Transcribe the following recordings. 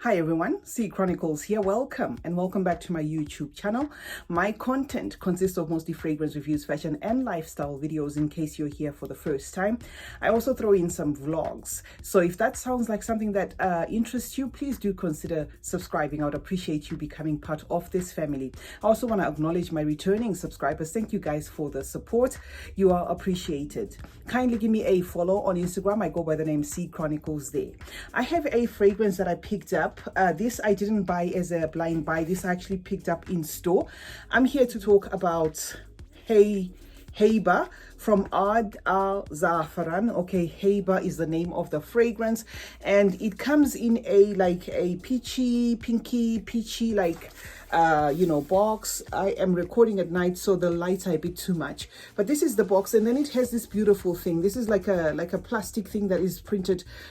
Hi everyone, CeeChronicles here. Welcome and welcome back to my YouTube channel. My content consists of mostly fragrance reviews, fashion and lifestyle videos in case you're here for the first time. I also throw in some vlogs. So if that sounds like something that interests you, please do consider subscribing. I would appreciate you becoming part of this family. I also want to acknowledge my returning subscribers. Thank you guys for the support. You are appreciated. Kindly give me a follow on Instagram. I go by the name CeeChronicles there. I have a fragrance that I picked up. This I didn't buy as a blind buy. This I actually picked up in store. I'm here to talk about Heibah from Ard Al Zaafaran. Okay, Heibah is the name of the fragrance, and it comes in a peachy, pinky, peachy box. I am recording at night, so the lights are a bit too much, but this is the box, and then it has this beautiful thing. This is like a plastic thing that is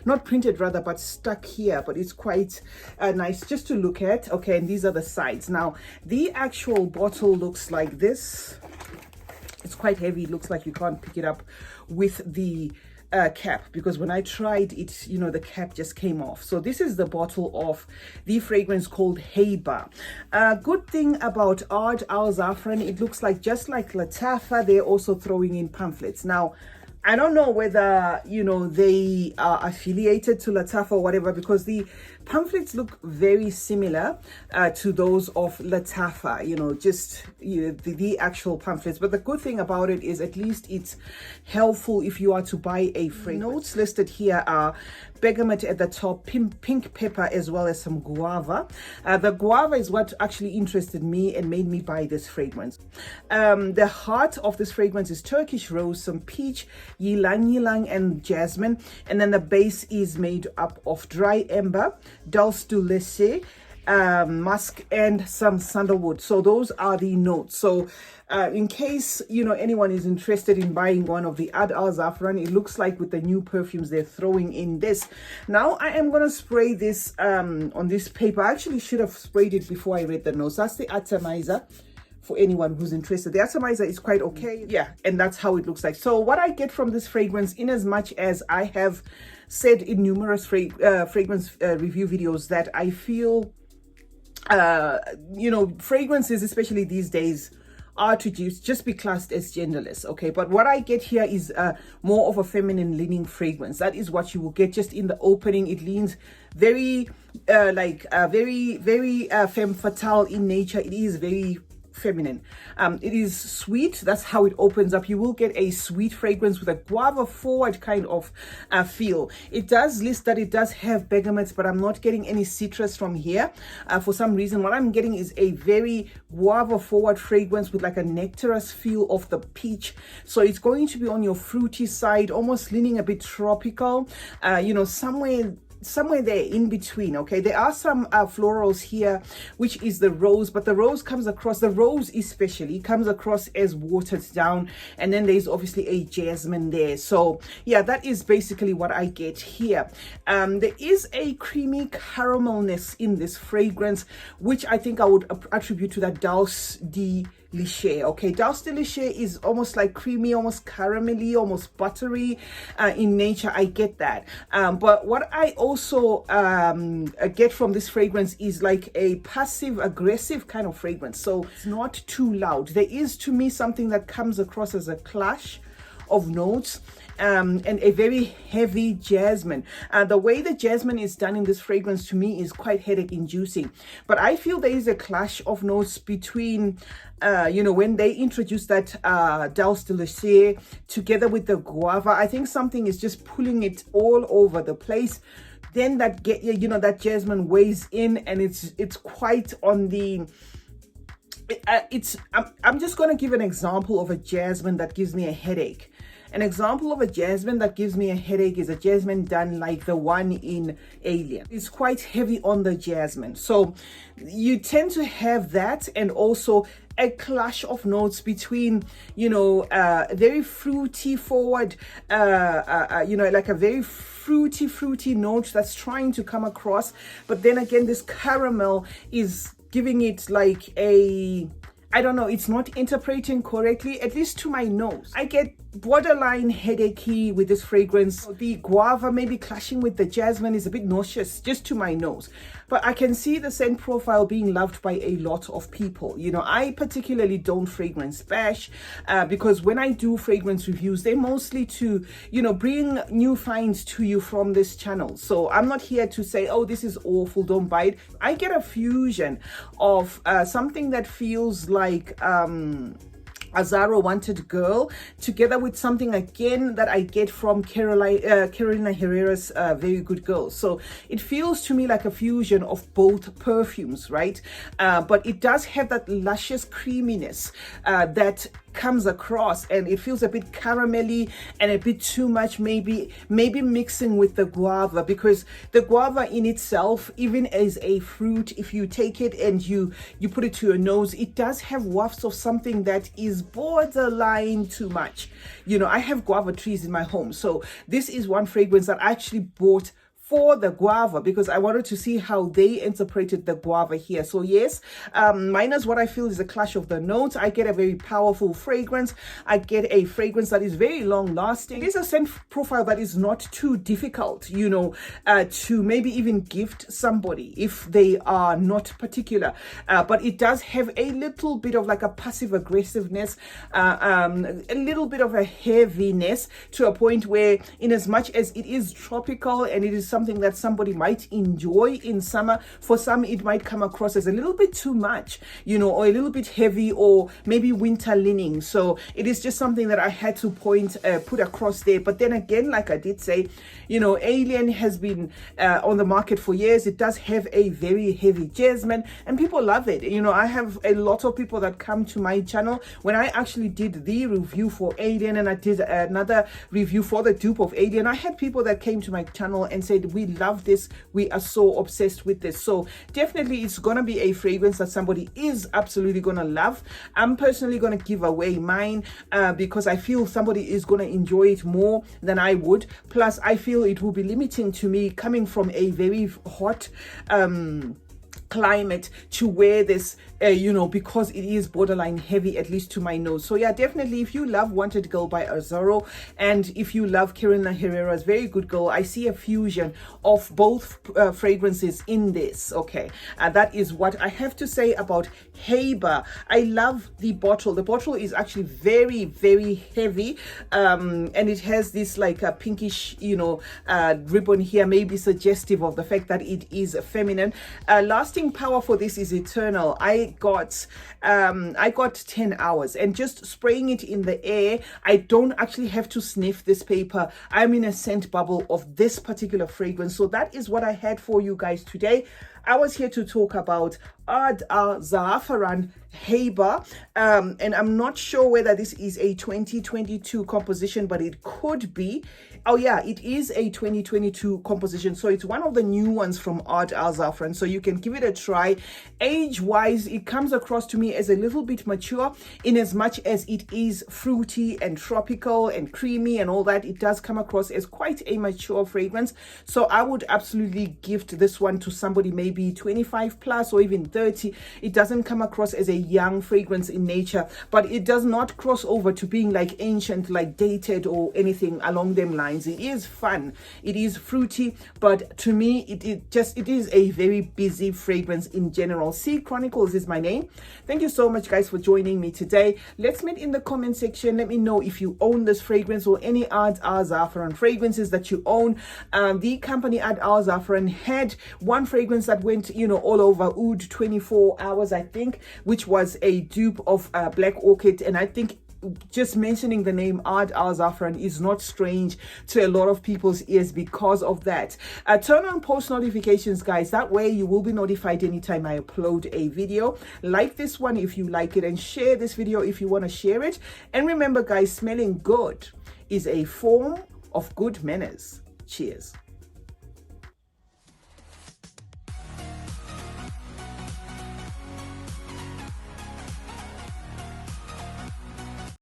not printed rather, but stuck here, but it's quite nice just to look at. Okay, and these are the sides. Now the actual bottle looks like this. It's quite heavy. It looks like you can't pick it up with the cap, because when I tried it, the cap just came off. So this is the bottle of the fragrance called Heibah. Good thing about Ard Al Zaafaran, it looks like just like Lattafa, they're also throwing in pamphlets. Now I don't know whether they are affiliated to Lattafa or whatever, because the pamphlets look very similar to those of Lattafa, the actual pamphlets. But the good thing about it is at least it's helpful if you are to buy a fragrance. Notes listed here are bergamot at the top, pink pepper, as well as some guava. The guava is what actually interested me and made me buy this fragrance. The heart of this fragrance is Turkish rose, some peach, ylang and jasmine, and then the base is made up of dry amber, dulce de leche, musk, and some sandalwood. So those are the notes. So in case anyone is interested in buying one of the Ard Al Zaafaran, it looks like with the new perfumes they're throwing in this. Now I am going to spray this on this paper. I actually should have sprayed it before I read the notes. That's the atomizer for anyone who's interested. The atomizer is quite okay. Yeah, and that's how it looks like. So what I get from this fragrance, in as much as I have said in numerous fragrance review videos that I feel fragrances, especially these days, are to just be classed as genderless. Okay, but what I get here is more of a feminine leaning fragrance. That is what you will get just in the opening. It leans very very femme fatale in nature. It is very feminine. It is sweet. That's how it opens up. You will get a sweet fragrance with a guava forward kind of feel. It does list that it does have bergamots, but I'm not getting any citrus from here for some reason. What I'm getting is a very guava forward fragrance with like a nectarous feel of the peach. So it's going to be on your fruity side, almost leaning a bit tropical, somewhere there in between. Okay, there are some florals here, which is the rose, but the rose especially comes across as watered down, and then there's obviously a jasmine there. So yeah, that is basically what I get here. There is a creamy caramelness in this fragrance, which I think I would attribute to that dulce de leche. Okay, dulce de leche is almost like creamy, almost caramelly, almost buttery in nature. I get that, but what I also get from this fragrance is like a passive aggressive kind of fragrance. So it's not too loud. There is, to me, something that comes across as a clash of notes, and a very heavy jasmine. The way the jasmine is done in this fragrance, to me, is quite headache inducing, but I feel there is a clash of notes between when they introduce that dulce de leche together with the guava. I think something is just pulling it all over the place. Then that that jasmine weighs in, and it's quite on the I'm just going to give an example of a jasmine that gives me a headache. An example of a jasmine that gives me a headache is a jasmine done like the one in Alien. It's quite heavy on the jasmine. So you tend to have that, and also a clash of notes between, very fruity forward, like a very fruity note that's trying to come across. But then again, this caramel is giving it like I don't know, it's not interpreting correctly, at least to my nose. I get borderline headachy with this fragrance. The guava maybe clashing with the jasmine is a bit nauseous just to my nose, but I can see the scent profile being loved by a lot of people. You know, I particularly don't fragrance bash because when I do fragrance reviews, they're mostly to, you know, bring new finds to you from this channel. So I'm not here to say, oh, this is awful, don't buy it. I get a fusion of something that feels like a Zara Wanted Girl, together with something again that I get from Carolina Herrera's Very Good Girl. So it feels to me like a fusion of both perfumes, right? But it does have that luscious creaminess that comes across, and it feels a bit caramelly and a bit too much, maybe mixing with the guava, because the guava in itself, even as a fruit, if you take it and you put it to your nose, it does have wafts of something that is borderline too much. You know, I have guava trees in my home, so this is one fragrance that I actually bought for the guava because I wanted to see how they interpreted the guava here. So yes, minus what I feel is a clash of the notes, I get a very powerful fragrance. I get a fragrance that is very long lasting. It is a scent profile that is not too difficult, you know, to maybe even gift somebody if they are not particular, but it does have a little bit of like a passive aggressiveness, a little bit of a heaviness, to a point where, in as much as it is tropical and it is something that somebody might enjoy in summer, for some it might come across as a little bit too much, you know, or a little bit heavy, or maybe winter leaning. So it is just something that I had to put across there. But then again, like I did say, you know, Alien has been on the market for years. It does have a very heavy jasmine and people love it. You know, I have a lot of people that come to my channel when I actually did the review for Alien, and I did another review for the dupe of Alien. I had people that came to my channel and said, we love this, we are so obsessed with this. So definitely it's gonna be a fragrance that somebody is absolutely gonna love. I'm personally gonna give away mine because I feel somebody is gonna enjoy it more than I would. Plus I feel it will be limiting to me coming from a very hot climate to wear this, you know, because it is borderline heavy, at least to my nose. So yeah, definitely if you love Wanted Girl by Azzaro, and if you love Carolina Herrera's Very Good Girl, I see a fusion of both fragrances in this. Okay, that is what I have to say about Heibah. I love the bottle. The bottle is actually very, very heavy, and it has this like a pinkish, you know, ribbon here, maybe suggestive of the fact that it is feminine. Lasting power for this is eternal. I got 10 hours, and just spraying it in the air, I don't actually have to sniff this paper. I'm in a scent bubble of this particular fragrance. So that is what I had for you guys today. I was here to talk about Ard Al Zaafaran Heibah, and I'm not sure whether this is a 2022 composition, but it could be. Oh yeah, it is a 2022 composition, so it's one of the new ones from Ard Al Zaafaran, so you can give it a try. Age wise, it comes across to me as a little bit mature, in as much as it is fruity and tropical and creamy and all that. It does come across as quite a mature fragrance, so I would absolutely gift this one to somebody maybe 25 plus or even 30. It doesn't come across as a young fragrance in nature, but it does not cross over to being like ancient, like dated or anything along them lines. It is fun, it is fruity, but to me it is a very busy fragrance in general. CeeChronicles is my name. Thank you so much guys for joining me today. Let's meet in the comment section. Let me know if you own this fragrance or any Ard Al Zaafaran fragrances that you own. The company Ard Al Zaafaran had one fragrance that went, you know, all over Oud 24 hours, I think, which was a dupe of Black Orchid, and I think just mentioning the name Ard Al Zaafaran is not strange to a lot of people's ears because of that. Turn on post notifications, guys. That way you will be notified anytime I upload a video. Like this one if you like it, and share this video if you want to share it. And remember guys, smelling good is a form of good manners. Cheers.